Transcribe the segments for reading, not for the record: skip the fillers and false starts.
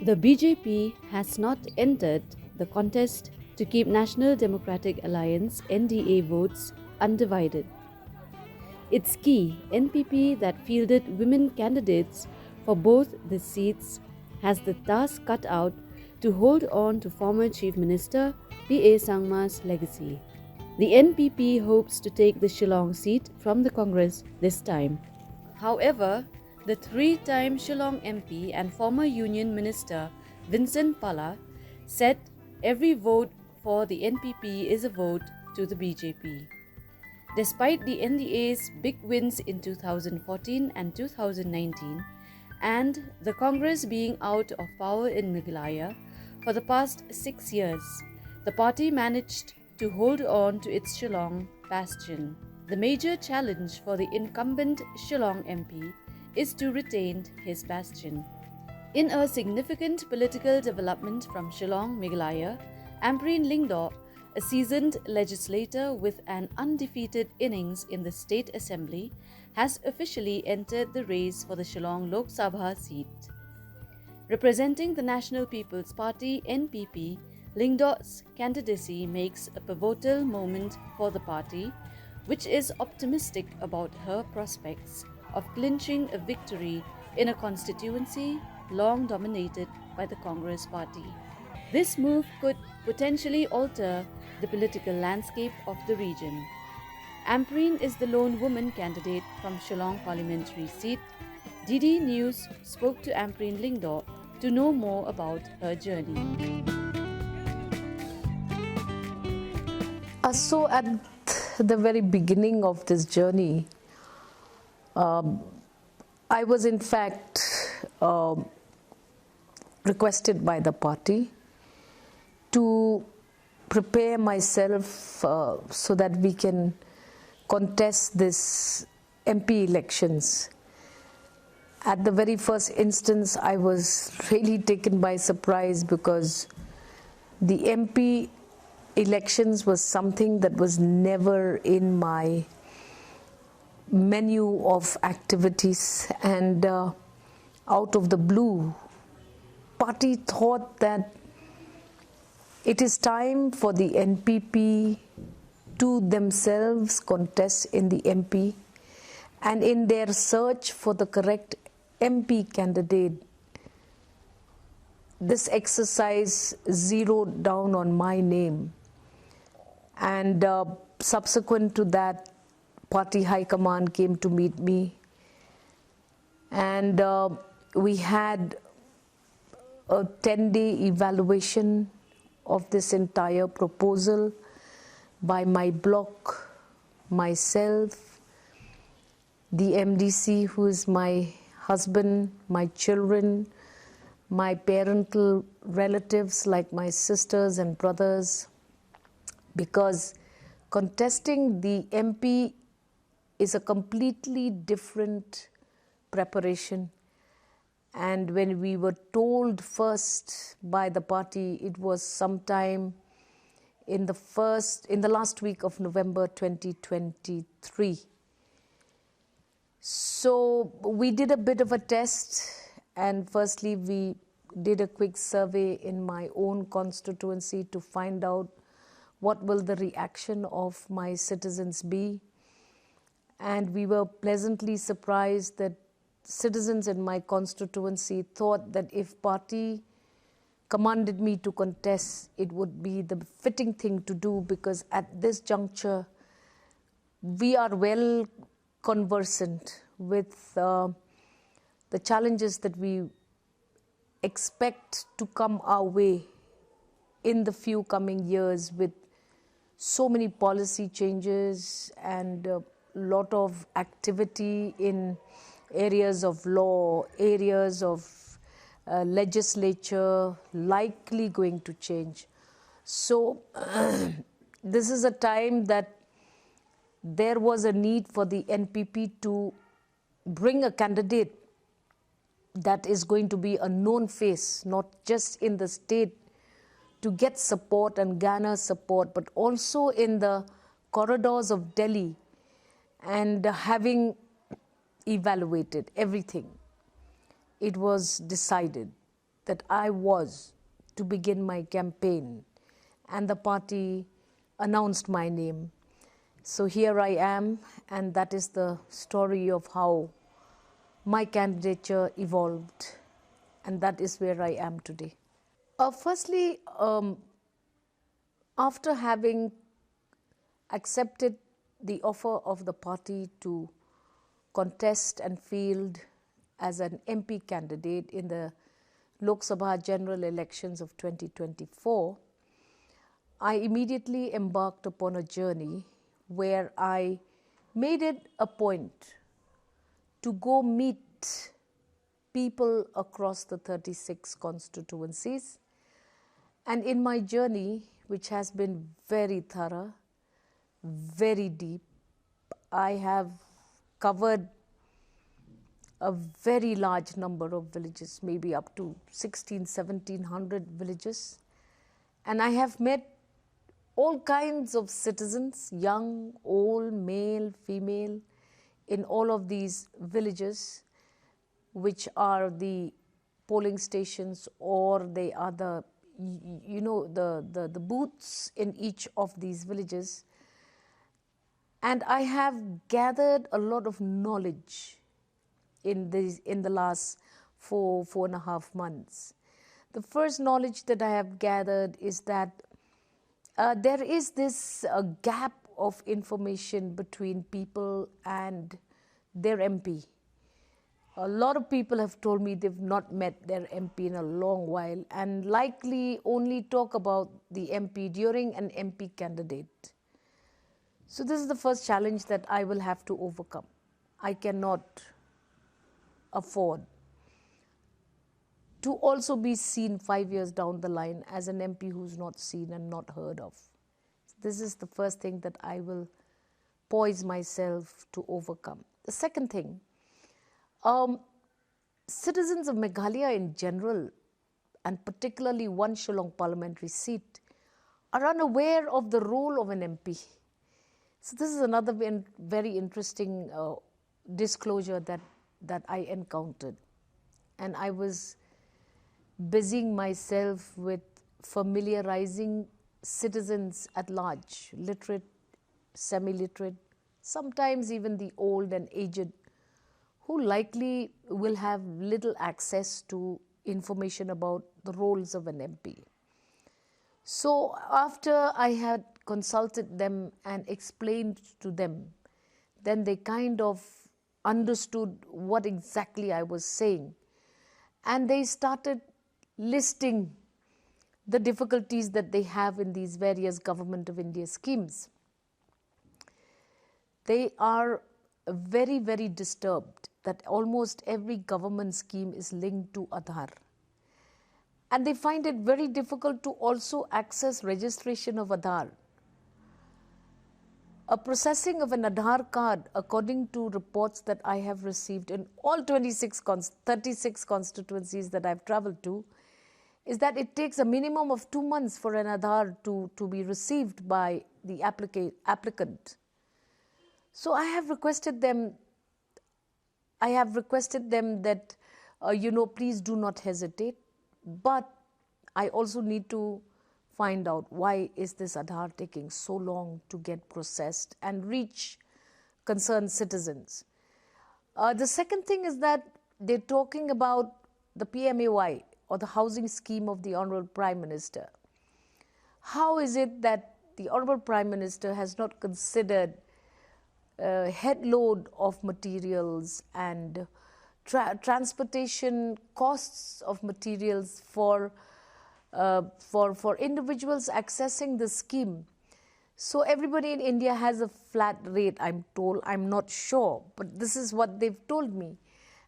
The BJP has not entered the contest to keep National Democratic Alliance (NDA) votes undivided. Its key NPP that fielded women candidates for both the seats has the task cut out to hold on to former Chief Minister P.A. Sangma's legacy. The NPP hopes to take the Shillong seat from the Congress this time. However, the three-time Shillong MP and former Union Minister Vincent Pala said every vote for the NPP is a vote to the BJP. Despite the NDA's big wins in 2014 and 2019, and the Congress being out of power in Meghalaya for the past 6 years, the party managed to hold on to its Shillong bastion. The major challenge for the incumbent Shillong MP is to retain his bastion. In a significant political development from Shillong, Meghalaya, Aprin Lyngdoh, a seasoned legislator with an undefeated innings in the State Assembly, has officially entered the race for the Shillong Lok Sabha seat. Representing the National People's Party (NPP), Lyngdoh's candidacy makes a pivotal moment for the party, which is optimistic about her prospects of clinching a victory in a constituency long dominated by the Congress party. This move could potentially alter the political landscape of the region. Aprin is the lone woman candidate from Shillong parliamentary seat. DD News spoke to Aprin Lyngdoh to know more about her journey. So at the very beginning of this journey, I was in fact requested by the party to prepare myself so that we can contest this MP elections. At the very first instance, I was really taken by surprise because the MP elections was something that was never in my menu of activities, and out of the blue, party thought that it is time for the NPP to themselves contest in the MP, and in their search for the correct MP candidate, this exercise zeroed down on my name. And subsequent to that, party high command came to meet me, and we had a 10-day evaluation of this entire proposal by my bloc, myself, the MDC, who is my husband, my children, my parental relatives like my sisters and brothers, because contesting the MP is a completely different preparation. And when we were told first by the party, it was sometime in the last week of November 2023. So we did a bit of a test, and firstly we did a quick survey in my own constituency to find out what will the reaction of my citizens be. And we were pleasantly surprised that citizens in my constituency thought that if party commanded me to contest, it would be the fitting thing to do, because at this juncture, we are well conversant with the challenges that we expect to come our way in the few coming years, with so many policy changes and a lot of activity in areas of law, areas of legislature likely going to change. So this is a time that there was a need for the NPP to bring a candidate that is going to be a known face, not just in the state, to get support and garner support, but also in the corridors of Delhi. And having evaluated everything, it was decided that I was to begin my campaign, and the party announced my name. So here I am, and that is the story of how my candidature evolved, and that is where I am today. Firstly, after having accepted the offer of the party to contest and field as an MP candidate in the Lok Sabha general elections of 2024, I immediately embarked upon a journey where I made it a point to go meet people across the 36 constituencies. And in my journey, which has been very thorough, very deep, I have covered a very large number of villages, maybe up to 1700 villages. And I have met all kinds of citizens, young, old, male, female, in all of these villages, which are the polling stations, or they are the, the booths in each of these villages. And I have gathered a lot of knowledge in the last 4.5 months. The first knowledge that I have gathered is that there is this gap of information between people and their MP. A lot of people have told me they've not met their MP in a long while, and likely only talk about the MP during an MP candidate. So this is the first challenge that I will have to overcome. I cannot afford to also be seen 5 years down the line as an MP who's not seen and not heard of. This is the first thing that I will poise myself to overcome. The second thing, citizens of Meghalaya in general, and particularly one Shillong parliamentary seat, are unaware of the role of an MP. So this is another very interesting disclosure that I encountered. And I was busying myself with familiarizing citizens at large, literate, semi-literate, sometimes even the old and aged, who likely will have little access to information about the roles of an MP. So after I had consulted them and explained to them, then they kind of understood what exactly I was saying. And they started listing the difficulties that they have in these various Government of India schemes. They are very, very disturbed that almost every government scheme is linked to Aadhaar. And they find it very difficult to also access registration of Aadhaar. A processing of an Aadhaar card, according to reports that I have received in all 36 constituencies that I've traveled to, is that it takes a minimum of 2 months for an Aadhaar to be received by the applicant. So I have requested them that, please do not hesitate. But I also need to find out why is this Aadhaar taking so long to get processed and reach concerned citizens. The second thing is that they're talking about the PMAY, or the housing scheme of the Honorable Prime Minister. How is it that the Honorable Prime Minister has not considered a headload of materials and transportation costs of materials for individuals accessing the scheme? So everybody in India has a flat rate, I'm told. I'm not sure, but this is what they've told me.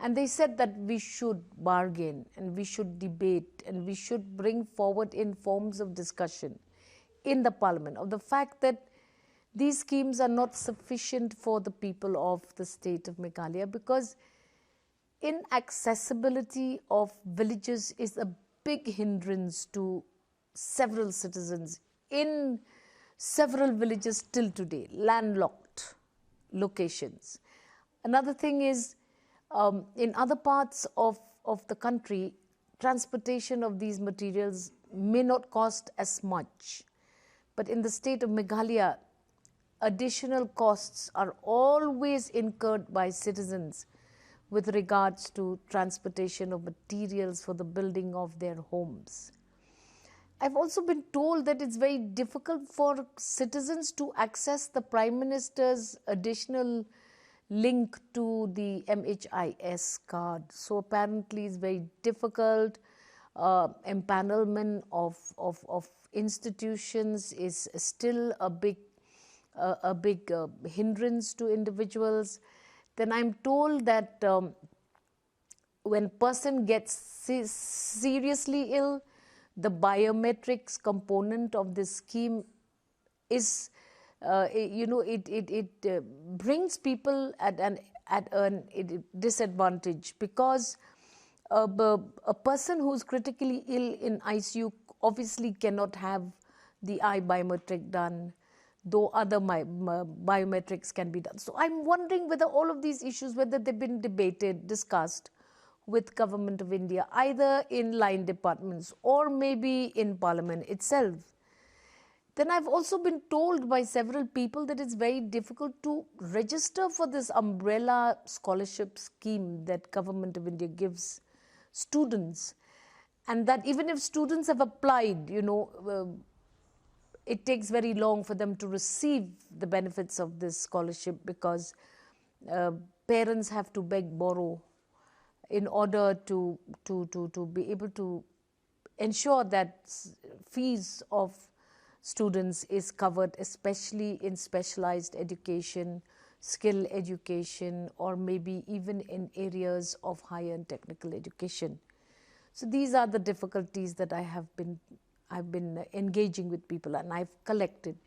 And they said that we should bargain and we should debate and we should bring forward in forms of discussion in the parliament of the fact that these schemes are not sufficient for the people of the state of Meghalaya, because inaccessibility of villages is a big hindrance to several citizens in several villages till today, landlocked locations. Another thing is, in other parts of the country, transportation of these materials may not cost as much. But in the state of Meghalaya, additional costs are always incurred by citizens with regards to transportation of materials for the building of their homes. I've also been told that it's very difficult for citizens to access the Prime Minister's additional link to the MHIS card. So apparently it's very difficult. Empanelment of institutions is still a big hindrance to individuals. Then I'm told that when person gets seriously ill, the biometrics component of this scheme is, it brings people at a disadvantage, because a person who's critically ill in ICU obviously cannot have the eye biometric done, though other biometrics can be done. So I'm wondering whether all of these issues, whether they've been debated, discussed with Government of India, either in line departments or maybe in Parliament itself. Then I've also been told by several people that it's very difficult to register for this umbrella scholarship scheme that Government of India gives students, and that even if students have applied, it takes very long for them to receive the benefits of this scholarship, because parents have to beg, borrow in order to be able to ensure that fees of students is covered, especially in specialized education, skill education, or maybe even in areas of higher and technical education. So these are the difficulties that I've been engaging with people, and I've collected.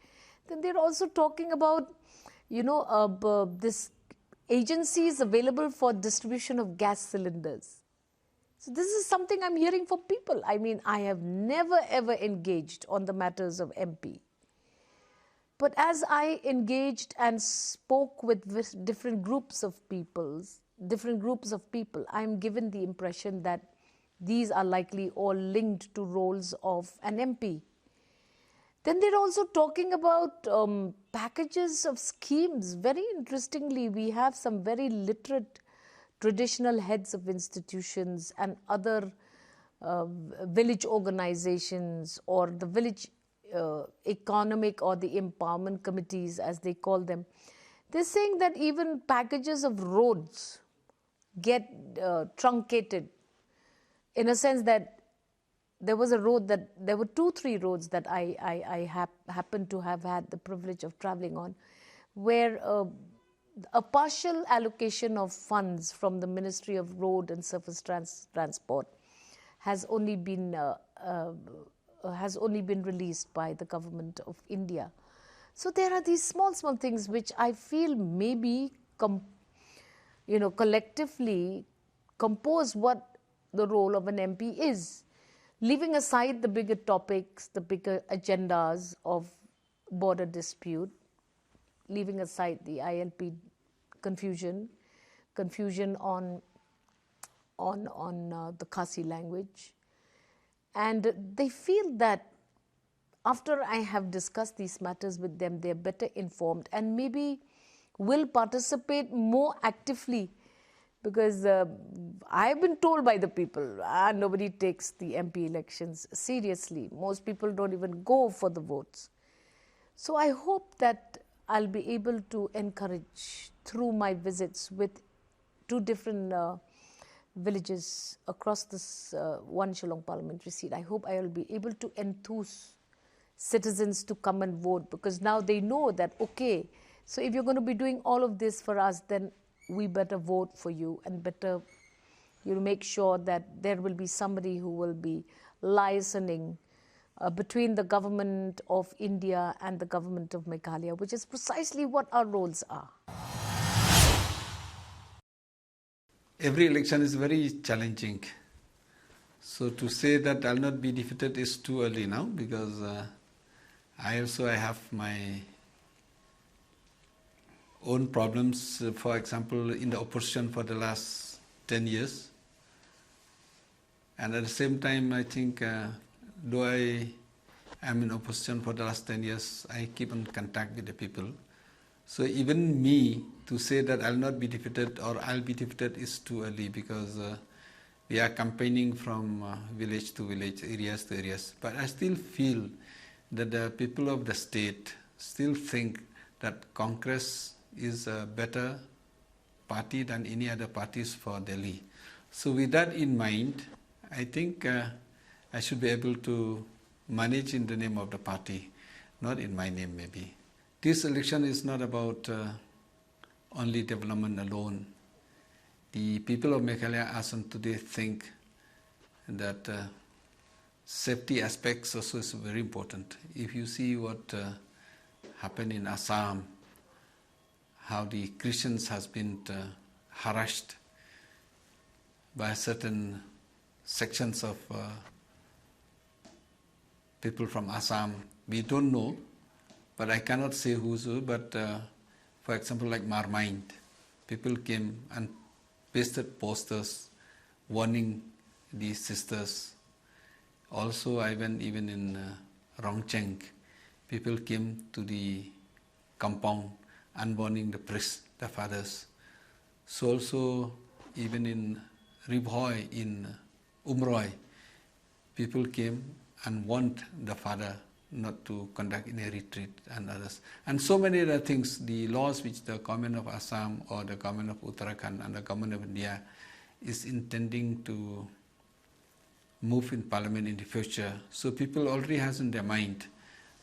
Then they're also talking about, this agencies available for distribution of gas cylinders. So this is something I'm hearing from people. I mean, I have never ever engaged on the matters of MP. But as I engaged and spoke with different groups of people, I'm given the impression that these are likely all linked to roles of an MP. Then they're also talking about packages of schemes. Very interestingly, we have some very literate traditional heads of institutions and other village organizations, or the village economic or the empowerment committees, as they call them. They're saying that even packages of roads get truncated, in a sense that there was a road that, there were 2-3 roads that I happened to have had the privilege of traveling on, where a partial allocation of funds from the Ministry of Road and Surface Transport has only been released by the Government of India. So there are these small things which I feel maybe collectively compose what the role of an MP is. Leaving aside the bigger topics, the bigger agendas of border dispute, leaving aside the ILP confusion on the Khasi language. And they feel that after I have discussed these matters with them, they're better informed and maybe will participate more actively, because I've been told by the people, nobody takes the MP elections seriously. Most people don't even go for the votes. So I hope that I'll be able to encourage, through my visits with 2 different villages across this one Shillong parliamentary seat, I hope I will be able to enthuse citizens to come and vote, because now they know that, okay, so if you're going to be doing all of this for us, then we better vote for you, and better make sure that there will be somebody who will be liaising between the Government of India and the Government of Meghalaya, which is precisely what our roles are. Every election is very challenging. So to say that I'll not be defeated is too early now, because I have my own problems. For example, in the opposition for the last 10 years, And at the same time, I think, though I am in opposition for the last 10 years, I keep in contact with the people. So even me to say that I'll not be defeated or I'll be defeated is too early, because we are campaigning from village to village, areas to areas. But I still feel that the people of the state still think that Congress is a better party than any other parties for Delhi. So with that in mind, I think I should be able to manage in the name of the party, not in my name maybe. This election is not about only development alone. The people of Meghalaya as on today think that safety aspects also is very important. If you see what happened in Assam, how the Christians has been harassed by certain sections of people from Assam. We don't know, but I cannot say who's who, but for example, like Marmind, people came and pasted posters warning these sisters. Also, I went even in Rongcheng, people came to the compound and warning the priests, the fathers. So also, even in Ribhoi, in Umroi, people came and warned the father not to conduct any retreat and others. And so many other things, the laws which the government of Assam or the government of Uttarakhand and the government of India is intending to move in parliament in the future. So people already has in their mind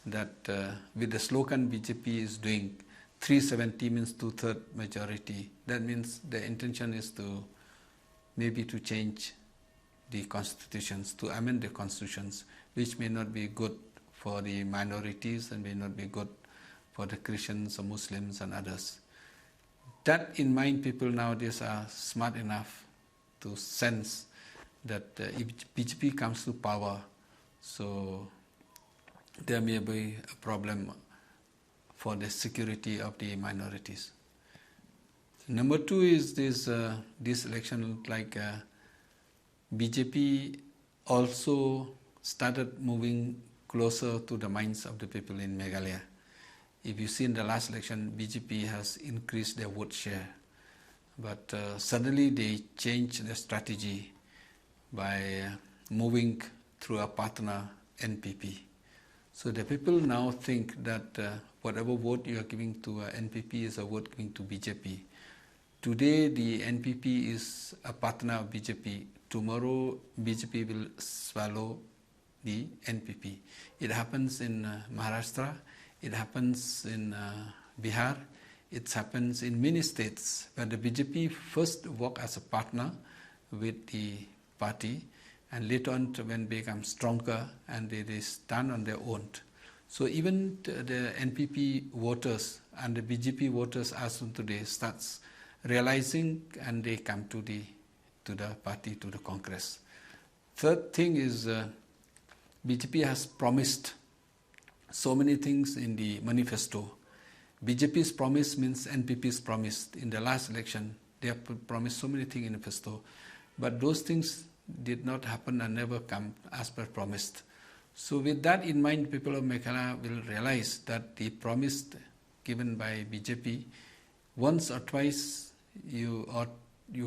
that with the slogan BJP is doing, 370 means 2/3 majority. That means the intention is to maybe to change the constitutions, to amend the constitutions, which may not be good for the minorities and may not be good for the Christians or Muslims and others. That in mind, people nowadays are smart enough to sense that if BJP comes to power, so there may be a problem for the security of the minorities. Number two is this election, like BJP also started moving closer to the minds of the people in Meghalaya. If you see in the last election, BJP has increased their vote share, but suddenly they changed their strategy by moving through a partner, NPP. So the people now think that whatever vote you are giving to NPP is a vote giving to BJP. Today the NPP is a partner of BJP. Tomorrow BJP will swallow the NPP. It happens in Maharashtra, it happens in Bihar, it happens in many states where the BJP first work as a partner with the party, and later on when they become stronger and they stand on their own. So even the NPP voters and the BJP voters as of today starts realizing, and they come to the party, to the Congress. Third thing is BJP has promised so many things in the manifesto. BJP's promise means NPP's promise. In the last election, they have promised so many things in the manifesto, but those things did not happen and never come as per promised. So with that in mind, people of Meghalaya will realize that the promise given by BJP, once or twice you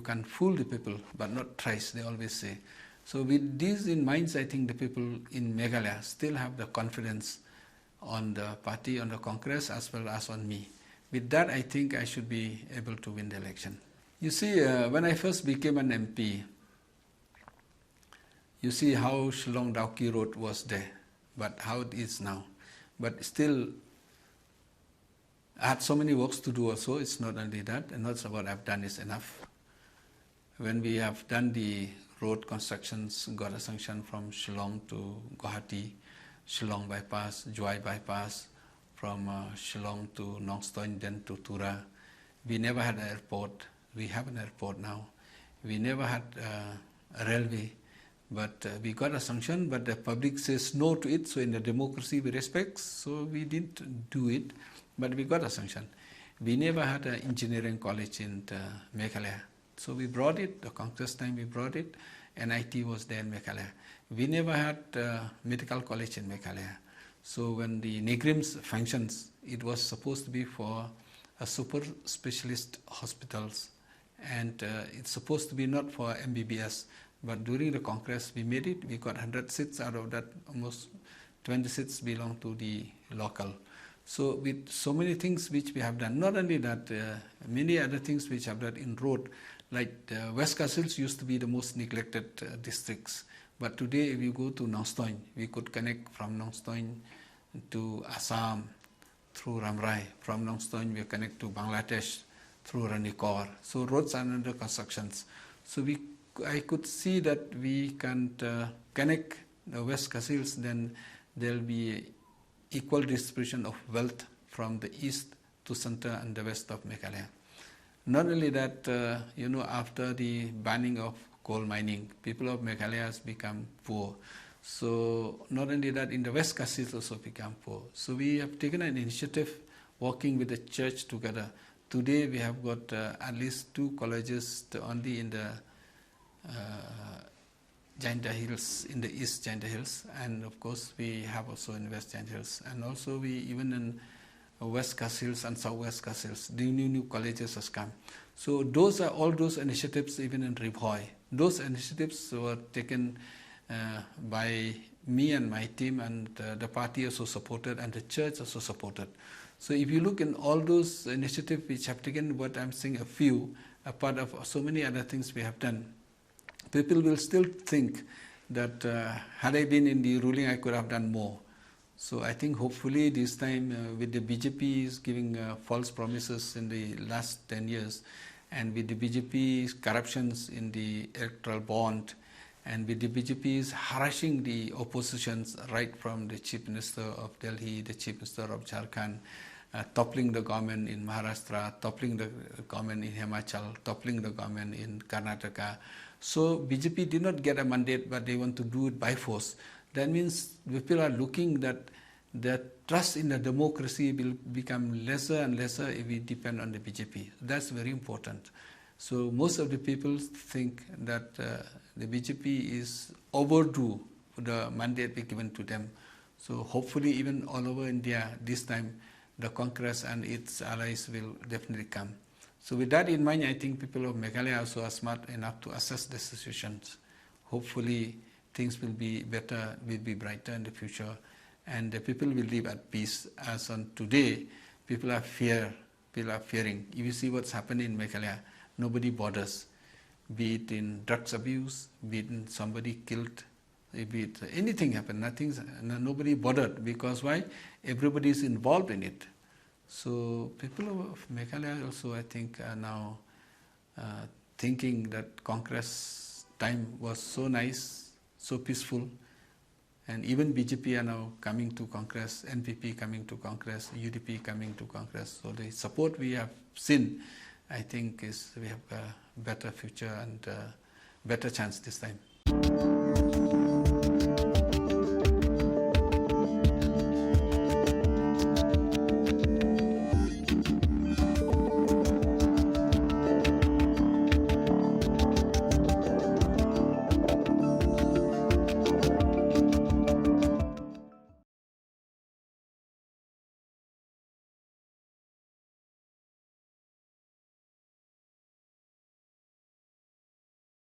can fool the people, but not thrice, they always say. So with these in mind, I think the people in Meghalaya still have the confidence on the party, on the Congress, as well as on me. With that, I think I should be able to win the election. You see, when I first became an MP, you see how Shillong Dauki Road was there, but how it is now. But still, I had so many works to do also. It's not only that, and not what I've done is enough. When we have done the road constructions, got a sanction from Shillong to Guwahati, Shillong bypass, Jied bypass, from Shillong to Nongstoin, then to Tura. We never had an airport. We have an airport now. We never had a railway, but we got a sanction, but the public says no to it. So in the democracy we respect, so we didn't do it, but we got a sanction. We never had an engineering college in Meghalaya. So we brought it, the Congress time we brought it. NIT was there in Meghalaya. We never had medical college in Meghalaya. So when the NIGRIMS functions, it was supposed to be for a super specialist hospitals, and it's supposed to be not for MBBS. But during the Congress, we made it. We got 100 seats. Out of that, almost 20 seats belong to the local. So with so many things which we have done, not only that, many other things which have done in road, like West Castles used to be the most neglected districts. But today, if you go to Nongstoin, we could connect from Nongstoin to Assam through Ramrai. From Nongstoin, we connect to Bangladesh through Ranikor. So roads are under constructions. So I could see that we can connect the West Castles, then there will be equal distribution of wealth from the east to center and the west of Meghalaya. Not only that, after the banning of coal mining, people of Meghalaya has become poor. So not only that, in the West Castles also become poor. So we have taken an initiative working with the church together. Today we have got at least 2 colleges only in the Jied Hills, in the East Jied Hills, and of course we have also in West Jied Hills, and also we even in West Castles and Southwest Castles, the new colleges has come. So those are all those initiatives, even in Ribhoi. Those initiatives were taken by me and my team, and the party also supported, and the church also supported. So if you look in all those initiatives which have taken, what I'm saying, a few, a part of so many other things we have done, people will still think that had I been in the ruling, I could have done more. So I think hopefully this time with the BJP is giving false promises in the last 10 years, and with the BJP's corruptions in the electoral bond, and with the BJP's harassing the oppositions right from the Chief Minister of Delhi, the Chief Minister of Jharkhand, toppling the government in Maharashtra, toppling the government in Himachal, toppling the government in Karnataka. So BJP did not get a mandate, but they want to do it by force. That means people are looking that the trust in the democracy will become lesser and lesser if we depend on the BJP. That's very important. So most of the people think that the BJP is overdue for the mandate be given to them. So hopefully even all over India this time the Congress and its allies will definitely come. So with that in mind, I think people of Meghalaya also are smart enough to assess the situations. Hopefully things will be better, will be brighter in the future, and the people will live at peace. As on today, people are fearing. If you see what's happening in Meghalaya, nobody bothers. Be it in drugs abuse, be it in somebody killed, be it anything happened, nobody bothered. Because why? Everybody is involved in it. So people of Meghalaya also, I think, are now thinking that Congress time was so nice, so peaceful, and even BJP are now coming to Congress, NPP coming to Congress, UDP coming to Congress. So the support we have seen, I think, is we have a better future and better chance this time.